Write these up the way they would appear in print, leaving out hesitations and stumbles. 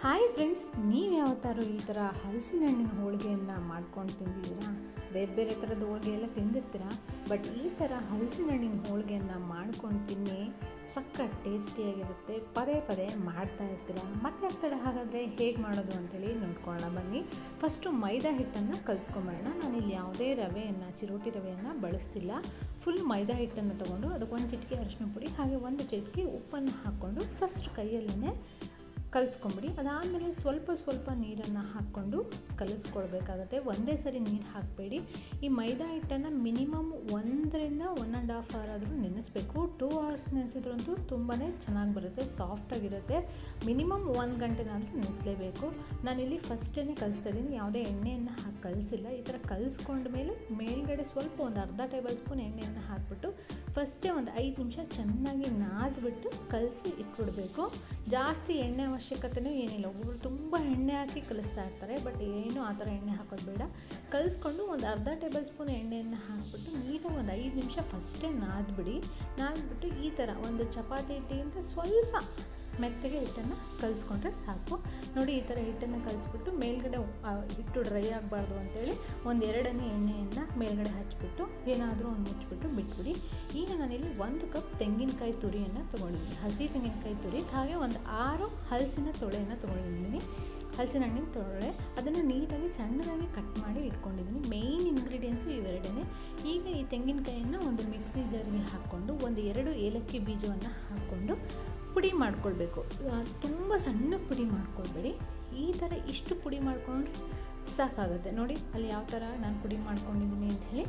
Hi friends, ನೀವು ಯಾವತ್ತಾರು ಈ ಥರ ಹಲಸಿನ ಹಣ್ಣಿನ ಹೋಳಿಗೆಯನ್ನು ಮಾಡ್ಕೊಂಡು ತಿಂದಿದ್ದೀರಾ? ಬೇರೆ ಬೇರೆ ಥರದ ಹೋಳಿಗೆ ಎಲ್ಲ ತಿಂದಿರ್ತೀರಾ, ಬಟ್ ಈ ಥರ ಹಲಸಿನ ಹಣ್ಣಿನ ಹೋಳಿಗೆಯನ್ನು ಮಾಡ್ಕೊಂಡು ತಿನ್ನಿ, ಸಖತ್ ಟೇಸ್ಟಿಯಾಗಿರುತ್ತೆ. ಪದೇ ಪದೇ ಮಾಡ್ತಾ ಇರ್ತೀರ. ಮತ್ತೆ ತಡ ಹಾಗಾದರೆ ಹೇಗೆ ಮಾಡೋದು ಅಂತೇಳಿ ನೋಡ್ಕೊಳ್ಳೋಣ ಬನ್ನಿ. ಫಸ್ಟು ಮೈದಾ ಹಿಟ್ಟನ್ನು ಕಲಿಸ್ಕೊಂಬೇಡ. ನಾನಿಲ್ಲಿ ಯಾವುದೇ ರವೆಯನ್ನು, ಚಿರೋಟಿ ರವೆಯನ್ನು ಬಳಸ್ತಿಲ್ಲ. ಫುಲ್ ಮೈದಾ ಹಿಟ್ಟನ್ನು ತೊಗೊಂಡು ಅದಕ್ಕೊಂದು ಚಿಟಿಕೆ ಅರಿಶಿನ ಪುಡಿ ಹಾಗೆ ಒಂದು ಚಿಟಿಕೆ ಉಪ್ಪನ್ನು ಹಾಕ್ಕೊಂಡು ಫಸ್ಟ್ ಕೈಯಲ್ಲೇ ಕಲಿಸ್ಕೊಂಬಿಡಿ. ಅದಾದಮೇಲೆ ಸ್ವಲ್ಪ ನೀರನ್ನು ಹಾಕ್ಕೊಂಡು ಕಲಿಸ್ಕೊಳ್ಬೇಕಾಗತ್ತೆ. ಒಂದೇ ಸರಿ ನೀರು ಹಾಕಬೇಡಿ. ಈ ಮೈದಾ ಹಿಟ್ಟನ್ನು ಮಿನಿಮಮ್ 1 to 1.5 hour ಆದರೂ ನೆನೆಸಬೇಕು. 2 hours ನೆನೆಸಿದ್ರಂತೂ ತುಂಬಾ ಚೆನ್ನಾಗಿ ಬರುತ್ತೆ, ಸಾಫ್ಟಾಗಿರುತ್ತೆ. ಮಿನಿಮಮ್ 1 ಗಂಟೆನಾದರೂ ನೆನೆಸಲೇಬೇಕು. ನಾನಿಲ್ಲಿ ಫಸ್ಟೇ ಕಲಿಸ್ತಾ ಇದ್ದೀನಿ, ಯಾವುದೇ ಎಣ್ಣೆಯನ್ನು ಹಾಕಿ ಕಲಿಸಿಲ್ಲ. ಈ ಥರ ಕಲಿಸ್ಕೊಂಡ ಮೇಲೆ ಮೇಲ್ಗಡೆ ಸ್ವಲ್ಪ ಒಂದು ಅರ್ಧ ಟೇಬಲ್ ಸ್ಪೂನ್ ಎಣ್ಣೆಯನ್ನು ಹಾಕಿಬಿಟ್ಟು ಫಸ್ಟೇ ಒಂದು 5 ನಿಮಿಷ ಚೆನ್ನಾಗಿ ನಾದ್ಬಿಟ್ಟು ಕಲಸಿ ಇಟ್ಬಿಡಬೇಕು. ಜಾಸ್ತಿ ಎಣ್ಣೆ ಅವಶ್ಯಕತೆಯೂ ಏನಿಲ್ಲ. ಒಬ್ಬರು ತುಂಬ ಎಣ್ಣೆ ಹಾಕಿ ಕಲಿಸ್ತಾ ಇರ್ತಾರೆ, ಬಟ್ ಏನು ಆ ಥರ ಎಣ್ಣೆ ಹಾಕೋದು ಬೇಡ. ಕಲಿಸ್ಕೊಂಡು ಒಂದು ಅರ್ಧ ಟೇಬಲ್ ಸ್ಪೂನ್ ಎಣ್ಣೆಯನ್ನು ಹಾಕಿಬಿಟ್ಟು ನೀಟಾಗಿ ಒಂದು 5 ನಿಮಿಷ ಫಸ್ಟೇ ನಾದ್ಬಿಟ್ಟು ಈ ಥರ ಒಂದು ಚಪಾತಿ ಹಿಟ್ಟಿಗಿಂತ ಸ್ವಲ್ಪ ಮೆತ್ತಗೆ ಹಿಟ್ಟನ್ನು ಕಲಿಸ್ಕೊಂಡ್ರೆ ಸಾಕು. ನೋಡಿ, ಈ ಥರ ಹಿಟ್ಟನ್ನು ಕಲಿಸ್ಬಿಟ್ಟು ಮೇಲ್ಗಡೆ ಹಿಟ್ಟು ಡ್ರೈ ಆಗಬಾರ್ದು ಅಂತೇಳಿ 1-2 ಎಣ್ಣೆಯನ್ನು ಮೇಲ್ಗಡೆ ಹಚ್ಬಿಟ್ಟು ಏನಾದರೂ ಒಂದು ಮುಚ್ಚಿಬಿಟ್ಟು ಬಿಟ್ಬಿಡಿ. ಈಗ ನಾನಿಲ್ಲಿ 1 ಕಪ್ ತೆಂಗಿನಕಾಯಿ ತುರಿಯನ್ನು ತೊಗೊಂಡಿದ್ದೀನಿ, ಹಸಿ ತೆಂಗಿನಕಾಯಿ ತುರಿ. ಹಾಗೆ ಒಂದು 6 ಹಲಸಿನ ತೊಳೆಯನ್ನು ತೊಗೊಂಡಿದ್ದೀನಿ, ಹಲಸಿನ ಹಣ್ಣಿನ ತೊಳೆ. ಅದನ್ನು ನೀಟಾಗಿ ಸಣ್ಣದಾಗಿ ಕಟ್ ಮಾಡಿ ಇಟ್ಕೊಂಡಿದ್ದೀನಿ. ಮೇಯ್ನ್ ಇಂಗ್ರೀಡಿಯೆಂಟ್ಸು ಇವೆರಡೇ. ಈಗ ಈ ತೆಂಗಿನಕಾಯಿಯನ್ನು ಒಂದು ಮಿಕ್ಸಿ ಜಾರಿಗೆ ಹಾಕ್ಕೊಂಡು 1-2 ಏಲಕ್ಕಿ ಬೀಜವನ್ನು ಹಾಕ್ಕೊಂಡು ಪುಡಿ ಮಾಡ್ಕೊಳ್ಬೇಕು. ತುಂಬ ಸಣ್ಣಗೆ ಪುಡಿ ಮಾಡ್ಕೊಳ್ಬೇಡಿ. ಈ ಥರ ಇಷ್ಟು ಪುಡಿ ಮಾಡಿಕೊಂಡ್ರೆ ಸಾಕಾಗುತ್ತೆ. ನೋಡಿ ಅಲ್ಲಿ ಯಾವ ಥರ ನಾನು ಪುಡಿ ಮಾಡ್ಕೊಂಡಿದ್ದೀನಿ ಅಂಥೇಳಿ.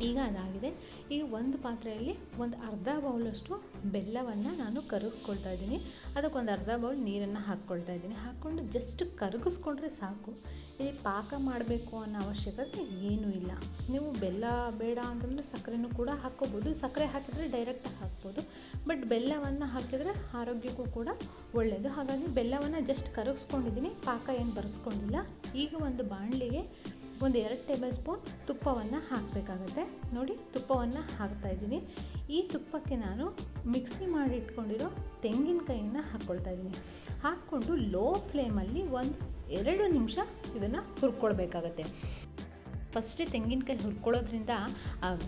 ಈಗ ಅದಾಗಿದೆ. ಈಗ ಒಂದು ಪಾತ್ರೆಯಲ್ಲಿ ಒಂದು ಅರ್ಧ ಬೌಲಷ್ಟು ಬೆಲ್ಲವನ್ನು ನಾನು ಕರಗಿಸ್ಕೊಳ್ತಾ ಇದ್ದೀನಿ. ಅದಕ್ಕೊಂದು ಅರ್ಧ ಬೌಲ್ ನೀರನ್ನು ಹಾಕ್ಕೊಳ್ತಾ ಇದ್ದೀನಿ. ಹಾಕ್ಕೊಂಡು ಜಸ್ಟ್ ಕರಗಿಸ್ಕೊಂಡ್ರೆ ಸಾಕು. ಇಲ್ಲಿ ಪಾಕ ಮಾಡಬೇಕು ಅನ್ನೋ ಅವಶ್ಯಕತೆ ಏನೂ ಇಲ್ಲ. ನೀವು ಬೆಲ್ಲ ಬೇಡ ಅಂತಂದರೆ ಸಕ್ಕರೆನೂ ಕೂಡ ಹಾಕ್ಕೋಬೋದು. ಸಕ್ಕರೆ ಹಾಕಿದರೆ ಡೈರೆಕ್ಟಾಗಿ ಹಾಕ್ಬೋದು, ಬಟ್ ಬೆಲ್ಲವನ್ನು ಹಾಕಿದರೆ ಆರೋಗ್ಯಕ್ಕೂ ಕೂಡ ಒಳ್ಳೆಯದು. ಹಾಗಾಗಿ ಬೆಲ್ಲವನ್ನು ಜಸ್ಟ್ ಕರಗಿಸ್ಕೊಂಡಿದ್ದೀನಿ, ಪಾಕ ಏನು ಬರೆಸ್ಕೊಂಡಿಲ್ಲ. ಈಗ ಒಂದು ಬಾಣಲಿಗೆ 1-2 ಟೇಬಲ್ ಸ್ಪೂನ್ ತುಪ್ಪವನ್ನು ಹಾಕಬೇಕಾಗತ್ತೆ. ನೋಡಿ, ತುಪ್ಪವನ್ನು ಹಾಕ್ತಾಯಿದ್ದೀನಿ. ಈ ತುಪ್ಪಕ್ಕೆ ನಾನು ಮಿಕ್ಸಿ ಮಾಡಿ ಇಟ್ಕೊಂಡಿರೋ ತೆಂಗಿನಕಾಯಿಯನ್ನು ಹಾಕ್ಕೊಳ್ತಾ ಇದ್ದೀನಿ. ಹಾಕ್ಕೊಂಡು ಲೋ ಫ್ಲೇಮಲ್ಲಿ 1-2 ನಿಮಿಷ ಇದನ್ನು ಹುರ್ಕೊಳ್ಬೇಕಾಗತ್ತೆ. ಫಸ್ಟೇ ತೆಂಗಿನಕಾಯಿ ಹುರ್ಕೊಳ್ಳೋದ್ರಿಂದ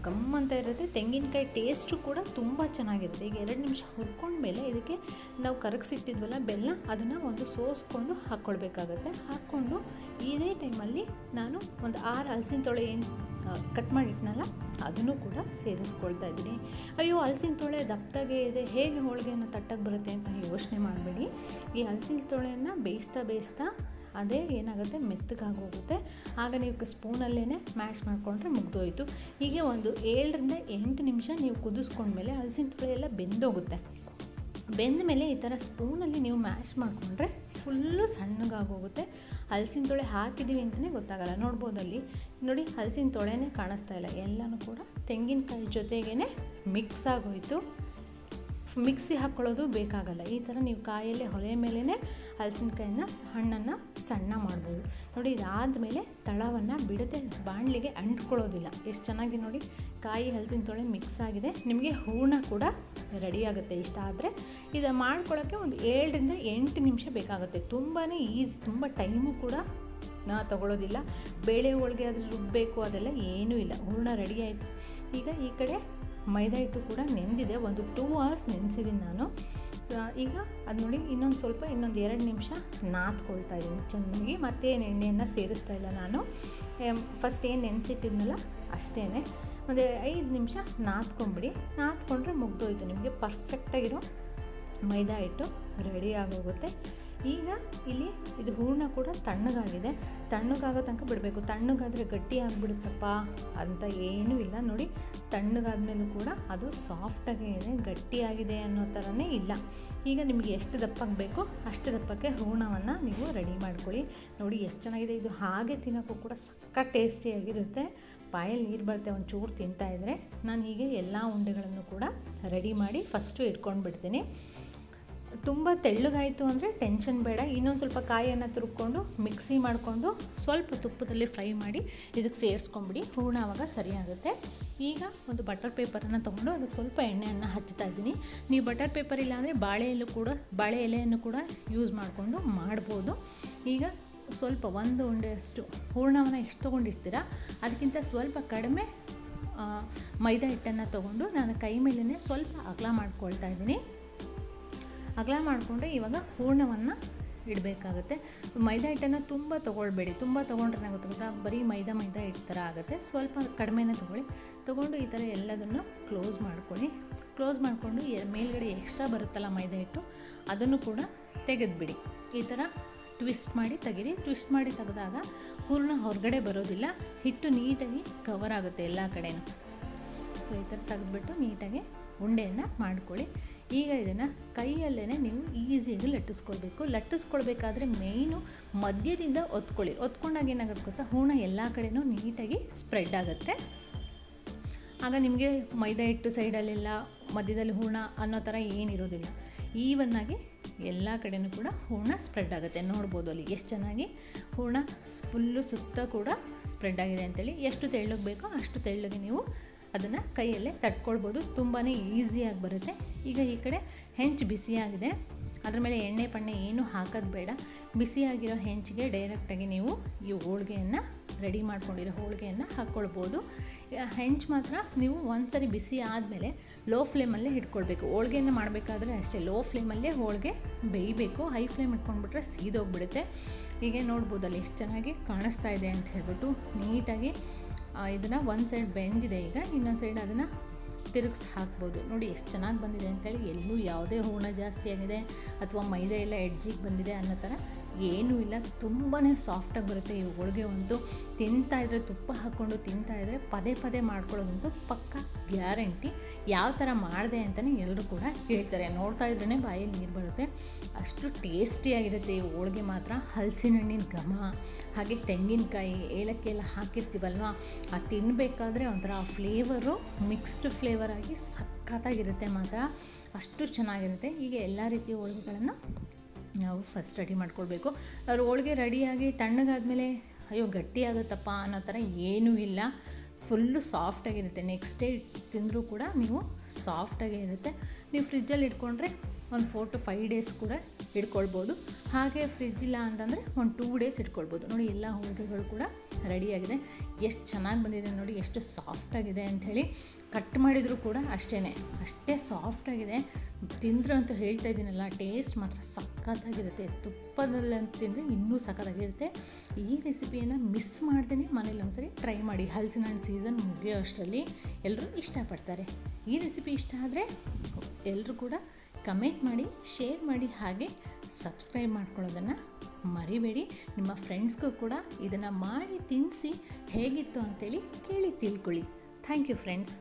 ಗಮ್ ಅಂತ ಇರುತ್ತೆ. ತೆಂಗಿನಕಾಯಿ ಟೇಸ್ಟು ಕೂಡ ತುಂಬ ಚೆನ್ನಾಗಿರುತ್ತೆ. ಈಗ 2 ನಿಮಿಷ ಹುರ್ಕೊಂಡ್ಮೇಲೆ ಇದಕ್ಕೆ ನಾವು ಕರಗಿಸಿಟ್ಟಿದ್ವಲ್ಲ ಬೆಲ್ಲ, ಅದನ್ನು ಒಂದು ಸೋಸ್ಕೊಂಡು ಹಾಕ್ಕೊಳ್ಬೇಕಾಗತ್ತೆ. ಹಾಕ್ಕೊಂಡು ಇದೇ ಟೈಮಲ್ಲಿ ನಾನು ಒಂದು 6 ಹಲಸಿನ ತೊಳೆ ಏನು ಕಟ್ ಮಾಡಿಟ್ನಲ್ಲ ಅದನ್ನು ಕೂಡ ಸೇರಿಸ್ಕೊಳ್ತಾ ಇದ್ದೀನಿ. ಅಯ್ಯೋ, ಹಲಸಿನ ತೊಳೆ ದಪ್ಪದಾಗೆ ಇದೆ, ಹೇಗೆ ಹೋಳಿಗೆಯನ್ನು ತಟ್ಟಕ್ಕೆ ಬರುತ್ತೆ ಅಂತ ಯೋಚನೆ ಮಾಡಬೇಡಿ. ಈ ಹಲಸಿನ ತೊಳೆಯನ್ನು ಬೇಯಿಸ್ತಾ ಅದೇ ಏನಾಗುತ್ತೆ, ಮೆತ್ತಗಾಗೋಗುತ್ತೆ. ಆಗ ನೀವು ಸ್ಪೂನಲ್ಲೇ ಮ್ಯಾಶ್ ಮಾಡಿಕೊಂಡ್ರೆ ಮುಗಿದೋಯ್ತು. ಹೀಗೆ ಒಂದು 7-8 ನಿಮಿಷ ನೀವು ಕುದಿಸ್ಕೊಂಡ್ಮೇಲೆ ಹಲಸಿನ ತೊಳೆ ಎಲ್ಲ ಬೆಂದೋಗುತ್ತೆ. ಬೆಂದ ಮೇಲೆ ಈ ಥರ ಸ್ಪೂನಲ್ಲಿ ನೀವು ಮ್ಯಾಶ್ ಮಾಡಿಕೊಂಡ್ರೆ ಫುಲ್ಲು ಸಣ್ಣಗಾಗೋಗುತ್ತೆ. ಹಲಸಿನ ತೊಳೆ ಹಾಕಿದ್ದೀವಿ ಅಂತಲೇ ಗೊತ್ತಾಗಲ್ಲ. ನೋಡ್ಬೋದಲ್ಲಿ ನೋಡಿ, ಹಲಸಿನ ತೊಳೆನೇ ಕಾಣಿಸ್ತಾ ಇಲ್ಲ, ಎಲ್ಲನೂ ಕೂಡ ತೆಂಗಿನಕಾಯಿ ಜೊತೆಗೇ ಮಿಕ್ಸ್ ಆಗೋಯಿತು. ಮಿಕ್ಸಿ ಹಾಕ್ಕೊಳ್ಳೋದು ಬೇಕಾಗಲ್ಲ. ಈ ಥರ ನೀವು ಕಾಯಲ್ಲೇ ಹೊಲೆ ಮೇಲೇ ಹಲಸಿನಕಾಯಿನ ಹಣ್ಣನ್ನು ಸಣ್ಣ ಮಾಡ್ಬೋದು. ನೋಡಿ, ಇದಾದಮೇಲೆ ತಳವನ್ನು ಬಿಡದೆ ಬಾಣಲಿಗೆ ಅಂಟ್ಕೊಳ್ಳೋದಿಲ್ಲ. ಎಷ್ಟು ಚೆನ್ನಾಗಿ ನೋಡಿ, ಕಾಯಿ ಹಲಸಿನ ತೊಳೆ ಮಿಕ್ಸ್ ಆಗಿದೆ. ನಿಮಗೆ ಹೂರ್ಣ ಕೂಡ ರೆಡಿ ಆಗುತ್ತೆ. ಇಷ್ಟ ಆದರೆ ಇದು ಮಾಡ್ಕೊಳ್ಳೋಕ್ಕೆ ಒಂದು 7-8 ನಿಮಿಷ ಬೇಕಾಗುತ್ತೆ. ತುಂಬಾ ಈಸಿ, ತುಂಬ ಟೈಮು ಕೂಡ ತಗೊಳ್ಳೋದಿಲ್ಲ. ಬೇಳೆ ಹೋಳಿಗೆ ಆದರೆ ರುಬ್ಬಬೇಕು ಅದೆಲ್ಲ ಏನೂ ಇಲ್ಲ. ಹೂರ್ಣ ರೆಡಿ ಆಯಿತು. ಈಗ ಈ ಕಡೆ ಮೈದಾ ಹಿಟ್ಟು ಕೂಡ ನೆಂದಿದೆ, ಒಂದು 2 hours ನೆನೆಸಿದ್ದೀನಿ ನಾನು. ಈಗ ಅದು ನೋಡಿ, ಇನ್ನೊಂದು 2 ನಿಮಿಷ ನಾದ್ಕೊಳ್ತಾ ಇದ್ದೀನಿ ಚೆನ್ನಾಗಿ. ಮತ್ತೇನು ಎಣ್ಣೆಯನ್ನು ಸೇರಿಸ್ತಾ ಇಲ್ಲ ನಾನು. ಫಸ್ಟ್ ಏನು ನೆನೆಸಿಟ್ಟಿದ್ನಲ್ಲ ಅಷ್ಟೇ. ಒಂದು 5 ನಿಮಿಷ ನಾದ್ಕೊಂಬಿಡಿ. ನಾದ್ಕೊಂಡ್ರೆ ಮುಗ್ದೋಯ್ತು, ನಿಮಗೆ ಪರ್ಫೆಕ್ಟಾಗಿರೋ ಮೈದಾ ಹಿಟ್ಟು ರೆಡಿ ಆಗೋಗುತ್ತೆ. ಈಗ ಇಲ್ಲಿ ಇದು ಹೂರ್ಣ ಕೂಡ ತಣ್ಣಗಾಗಿದೆ. ತಣ್ಣಗಾಗೋ ತನಕ ಬಿಡಬೇಕು. ತಣ್ಣಗಾದರೆ ಗಟ್ಟಿ ಆಗಿಬಿಡುತ್ತಪ್ಪ ಅಂತ ಏನೂ ಇಲ್ಲ. ನೋಡಿ, ತಣ್ಣಗಾದ್ಮೇಲೂ ಕೂಡ ಅದು ಸಾಫ್ಟಾಗೇ ಇದೆ, ಗಟ್ಟಿಯಾಗಿದೆ ಅನ್ನೋ ಥರನೇ ಇಲ್ಲ. ಈಗ ನಿಮಗೆ ಎಷ್ಟು ದಪ್ಪಕ್ಕೆ ಬೇಕೋ ಅಷ್ಟು ದಪ್ಪಕ್ಕೆ ಹೂರ್ಣವನ್ನು ನೀವು ರೆಡಿ ಮಾಡ್ಕೊಳ್ಳಿ. ನೋಡಿ ಎಷ್ಟು ಚೆನ್ನಾಗಿದೆ. ಇದು ಹಾಗೆ ತಿನ್ನೋಕ್ಕೂ ಕೂಡ ಸಖತ್ ಟೇಸ್ಟಿಯಾಗಿರುತ್ತೆ. ಬಾಯಲ್ಲಿ ನೀರು ಬರುತ್ತೆ ಒಂಚೂರು ತಿಂತಾಯಿದ್ರೆ. ನಾನು ಹೀಗೆ ಎಲ್ಲ ಉಂಡೆಗಳನ್ನು ಕೂಡ ರೆಡಿ ಮಾಡಿ ಫಸ್ಟು ಇಟ್ಕೊಂಡು ಬಿಡ್ತೀನಿ. ತುಂಬ ತೆಳ್ಳಗಾಯಿತು ಅಂದರೆ ಟೆನ್ಷನ್ ಬೇಡ. ಇನ್ನೊಂದು ಸ್ವಲ್ಪ ಕಾಯನ್ನು ತುರ್ಕೊಂಡು ಮಿಕ್ಸಿ ಮಾಡಿಕೊಂಡು ಸ್ವಲ್ಪ ತುಪ್ಪದಲ್ಲಿ ಫ್ರೈ ಮಾಡಿ ಇದಕ್ಕೆ ಸೇರಿಸ್ಕೊಂಬಿಡಿ. ಹೂರಣ ಆವಾಗ ಸರಿಯಾಗುತ್ತೆ. ಈಗ ಒಂದು ಬಟರ್ ಪೇಪರನ್ನು ತೊಗೊಂಡು ಅದಕ್ಕೆ ಸ್ವಲ್ಪ ಎಣ್ಣೆಯನ್ನು ಹಚ್ತಾ ಇದ್ದೀನಿ. ನೀವು ಬಟರ್ ಪೇಪರ್ ಇಲ್ಲ ಅಂದರೆ ಬಾಳೆ ಎಲೆಯನ್ನು ಕೂಡ ಯೂಸ್ ಮಾಡಿಕೊಂಡು ಮಾಡ್ಬೋದು. ಈಗ ಸ್ವಲ್ಪ ಒಂದು ಉಂಡೆಯಷ್ಟು ಹೂರಣವನ್ನು ಎಷ್ಟು ತೊಗೊಂಡಿರ್ತೀರ ಅದಕ್ಕಿಂತ ಸ್ವಲ್ಪ ಕಡಿಮೆ ಮೈದಾ ಹಿಟ್ಟನ್ನು ತೊಗೊಂಡು ನಾನು ಕೈ ಮೇಲೇ ಸ್ವಲ್ಪ ಅಗಲ ಮಾಡ್ಕೊಳ್ತಾ ಇದ್ದೀನಿ. ಅಗಲ ಮಾಡಿಕೊಂಡು ಇವಾಗ ಹೂರಣವನ್ನು ಇಡಬೇಕಾಗುತ್ತೆ. ಮೈದಾ ಹಿಟ್ಟನ್ನು ತುಂಬ ತೊಗೊಳ್ಬೇಡಿ. ತುಂಬ ತೊಗೊಂಡ್ರೆ ಗೊತ್ತಾಗುತ್ತೆ ಬರೀ ಮೈದಾ ಹಿಟ್ಟು ಥರ ಆಗುತ್ತೆ. ಸ್ವಲ್ಪ ಕಡಿಮೆನೇ ತೊಗೊಂಡು ಈ ಥರ ಎಲ್ಲದನ್ನು ಕ್ಲೋಸ್ ಮಾಡ್ಕೊಳ್ಳಿ. ಕ್ಲೋಸ್ ಮಾಡಿಕೊಂಡು ಮೇಲ್ಗಡೆ ಎಕ್ಸ್ಟ್ರಾ ಬರುತ್ತಲ್ಲ ಮೈದಾ ಹಿಟ್ಟು ಅದನ್ನು ಕೂಡ ತೆಗೆದುಬಿಡಿ. ಈ ಥರ ಟ್ವಿಸ್ಟ್ ಮಾಡಿ ತೆಗೀರಿ. ಟ್ವಿಸ್ಟ್ ಮಾಡಿ ತೆಗೆದಾಗ ಹೂರಣ ಹೊರಗಡೆ ಬರೋದಿಲ್ಲ, ಹಿಟ್ಟು ನೀಟಾಗಿ ಕವರ್ ಆಗುತ್ತೆ ಎಲ್ಲ ಕಡೆಯೂ. ಸೊ ಈ ಥರ ತೆಗೆದುಬಿಟ್ಟು ನೀಟಾಗಿ ಉಂಡೆಯನ್ನು ಮಾಡ್ಕೊಳ್ಳಿ. ಈಗ ಇದನ್ನು ಕೈಯಲ್ಲೇ ನೀವು ಈಸಿಯಾಗಿ ಲಟ್ಟಿಸ್ಕೊಳ್ಬೇಕಾದ್ರೆ ಮೇಯ್ನು ಮಧ್ಯದಿಂದ ಒತ್ಕೊಂಡಾಗ ಏನಾಗುತ್ತೆ ಗೊತ್ತಾ, ಹೂರಣ ಎಲ್ಲ ಕಡೆಯೂ ನೀಟಾಗಿ ಸ್ಪ್ರೆಡ್ ಆಗುತ್ತೆ. ಆಗ ನಿಮಗೆ ಮೈದಾ ಹಿಟ್ಟು ಸೈಡಲ್ಲೆಲ್ಲ ಮಧ್ಯದಲ್ಲಿ ಹೂರಣ ಅನ್ನೋ ಥರ ಏನಿರೋದಿಲ್ಲ. ಈವನ್ನಾಗಿ ಎಲ್ಲ ಕಡೆಯೂ ಕೂಡ ಹೂರಣ ಸ್ಪ್ರೆಡ್ ಆಗುತ್ತೆ. ನೋಡ್ಬೋದು ಅಲ್ಲಿ ಎಷ್ಟು ಚೆನ್ನಾಗಿ ಹೂರಣ ಫುಲ್ಲು ಸುತ್ತ ಕೂಡ ಸ್ಪ್ರೆಡ್ ಆಗಿದೆ ಅಂತೇಳಿ. ಎಷ್ಟು ತೆಳ್ಳಗೆ ಬೇಕೋ ಅಷ್ಟು ತೆಳ್ಳಗೆ ನೀವು ಅದನ್ನು ಕೈಯಲ್ಲೇ ತಟ್ಕೊಳ್ಬೋದು. ತುಂಬಾ ಈಸಿಯಾಗಿ ಬರುತ್ತೆ. ಈಗ ಈ ಕಡೆ ಹೆಂಚು ಬಿಸಿಯಾಗಿದೆ, ಅದ್ರ ಮೇಲೆ ಎಣ್ಣೆ ಪಣ್ಣೆ ಏನೂ ಹಾಕೋದು ಬೇಡ. ಬಿಸಿಯಾಗಿರೋ ಹೆಂಚಿಗೆ ಡೈರೆಕ್ಟಾಗಿ ನೀವು ಈ ಹೋಳಿಗೆಯನ್ನು ರೆಡಿ ಮಾಡ್ಕೊಂಡಿರೋ ಹೋಳಿಗೆಯನ್ನು ಹಾಕ್ಕೊಳ್ಬೋದು. ಹೆಂಚು ಮಾತ್ರ ನೀವು ಒಂದ್ಸರಿ ಬಿಸಿ ಆದಮೇಲೆ ಲೋ ಫ್ಲೇಮಲ್ಲೇ ಇಟ್ಕೊಳ್ಬೇಕು. ಹೋಳಿಗೆಯನ್ನು ಮಾಡಬೇಕಾದ್ರೆ ಅಷ್ಟೇ ಲೋ ಫ್ಲೇಮಲ್ಲೇ ಹೋಳಿಗೆ ಬೇಯಬೇಕು. ಹೈ ಫ್ಲೇಮ್ ಇಟ್ಕೊಂಡ್ಬಿಟ್ರೆ ಸೀದೋಗ್ಬಿಡುತ್ತೆ. ಹೀಗೆ ನೋಡ್ಬೋದು ಅಲ್ಲಿ ಎಷ್ಟು ಚೆನ್ನಾಗಿ ಕಾಣಿಸ್ತಾ ಇದೆ ಅಂತ ಹೇಳ್ಬಿಟ್ಟು ನೀಟಾಗಿ ಇದನ್ನು ಒಂದು ಸೈಡ್ ಬೆಂದಿದೆ. ಈಗ ಇನ್ನೊಂದು ಸೈಡ್ ಅದನ್ನು ತಿರುಗಿಸಿ ಹಾಕ್ಬೋದು. ನೋಡಿ ಎಷ್ಟು ಚೆನ್ನಾಗಿ ಬಂದಿದೆ ಅಂತೇಳಿ. ಎಲ್ಲೂ ಯಾವುದೇ ಹೂರಣ ಜಾಸ್ತಿ ಆಗಿದೆ ಅಥವಾ ಮೈದಾ ಎಲ್ಲ ಎಡ್ಜಿಗೆ ಬಂದಿದೆ ಅನ್ನೋ ಥರ ಏನೂ ಇಲ್ಲ. ತುಂಬಾ ಸಾಫ್ಟಾಗಿ ಬರುತ್ತೆ ಈ ಹೋಳಿಗೆ. ಅಂತೂ ತಿಂತಾಯಿದ್ರೆ ತುಪ್ಪ ಹಾಕ್ಕೊಂಡು ತಿಂತಾಯಿದ್ರೆ ಪದೇ ಮಾಡ್ಕೊಳ್ಳೋದಂತೂ ಪಕ್ಕ ಗ್ಯಾರಂಟಿ. ಯಾವ ಥರ ಮಾಡಿದೆ ಅಂತಲೇ ಎಲ್ಲರೂ ಕೂಡ ಹೇಳ್ತಾರೆ. ನೋಡ್ತಾ ಇದ್ರೇ ಬಾಯಲ್ಲಿ ನೀರು ಬರುತ್ತೆ, ಅಷ್ಟು ಟೇಸ್ಟಿಯಾಗಿರುತ್ತೆ ಈ ಹೋಳಿಗೆ ಮಾತ್ರ. ಹಲಸಿನ ಹಣ್ಣಿನ ಘಮ, ಹಾಗೆ ತೆಂಗಿನಕಾಯಿ ಏಲಕ್ಕಿ ಎಲ್ಲ ಹಾಕಿರ್ತೀವಲ್ವ, ಅದು ತಿನ್ನಬೇಕಾದ್ರೆ ಒಂಥರ ಫ್ಲೇವರು ಮಿಕ್ಸ್ಡ್ ಫ್ಲೇವರ್ ಆಗಿ ಸಖತ್ತಾಗಿರುತ್ತೆ ಮಾತ್ರ. ಅಷ್ಟು ಚೆನ್ನಾಗಿರುತ್ತೆ. ಈಗ ಎಲ್ಲ ರೀತಿಯ ಹೋಳಿಗೆಗಳನ್ನು ನಾವು ಫಸ್ಟ್ ರೆಡಿ ಮಾಡ್ಕೊಳ್ಬೇಕು. ಅವ್ರ ಹೋಳಿಗೆ ರೆಡಿಯಾಗಿ ತಣ್ಣಗಾದ್ಮೇಲೆ ಅಯ್ಯೋ ಗಟ್ಟಿಯಾಗುತ್ತಪ್ಪ ಅನ್ನೋ ಥರ ಏನೂ ಇಲ್ಲ. ಫುಲ್ಲು ಸಾಫ್ಟಾಗಿರುತ್ತೆ. ನೆಕ್ಸ್ಟ್ ಡೇ ತಿಂದರೂ ಕೂಡ ನೀವು ಸಾಫ್ಟಾಗೇ ಇರುತ್ತೆ. ನೀವು ಫ್ರಿಜ್ಜಲ್ಲಿ ಇಟ್ಕೊಂಡ್ರೆ ಒಂದು 4 to 5 ಡೇಸ್ ಕೂಡ ಇಟ್ಕೊಳ್ಬೋದು. ಹಾಗೆ ಫ್ರಿಜ್ ಇಲ್ಲ ಅಂತಂದರೆ ಒಂದು 2 ಡೇಸ್ ಇಟ್ಕೊಳ್ಬೋದು. ನೋಡಿ ಎಲ್ಲ ಹೋಳಿಗೆಗಳು ಕೂಡ ರೆಡಿಯಾಗಿದೆ. ಎಷ್ಟು ಚೆನ್ನಾಗಿ ಬಂದಿದೆ ನೋಡಿ, ಎಷ್ಟು ಸಾಫ್ಟಾಗಿದೆ ಅಂಥೇಳಿ. ಕಟ್ ಮಾಡಿದರೂ ಕೂಡ ಅಷ್ಟೇ ಸಾಫ್ಟಾಗಿದೆ. ತಿಂದ್ರೆ ಅಂತೂ ಹೇಳ್ತಾ ಇದ್ದೀನಲ್ಲ, ಟೇಸ್ಟ್ ಮಾತ್ರ ಸಖತ್ತಾಗಿರುತ್ತೆ. ತುಪ್ಪದಲ್ಲಿ ತಿಂದರೆ ಇನ್ನೂ ಸಖತ್ತಾಗಿರುತ್ತೆ. ಈ ರೆಸಿಪಿಯನ್ನು ಮಿಸ್ ಮಾಡ್ದೇ ಮನೇಲಿ ಒಂದ್ಸರಿ ಟ್ರೈ ಮಾಡಿ. ಹಲಸಿನ ಹಣ್ಣು ಸೀಸನ್ ಮುಗಿಯೋ ಅಷ್ಟರಲ್ಲಿ ಎಲ್ಲರೂ ಇಷ್ಟಪಡ್ತಾರೆ. ಈ ರೆಸಿಪಿ ಇಷ್ಟ ಆದರೆ ಎಲ್ಲರೂ ಕೂಡ ಕಮೆಂಟ್ ಮಾಡಿ, ಶೇರ್ ಮಾಡಿ, ಹಾಗೆ ಸಬ್ಸ್ಕ್ರೈಬ್ ಮಾಡ್ಕೊಳ್ಳೋದನ್ನು ಮರಿಬೇಡಿ. ನಿಮ್ಮ ಫ್ರೆಂಡ್ಸ್ಗೂ ಕೂಡ ಇದನ್ನು ಮಾಡಿ ತಿನ್ನಿಸಿ ಹೇಗಿತ್ತು ಅಂತೇಳಿ ಕೇಳಿ ತಿಳ್ಕೊಳ್ಳಿ. Thank you friends.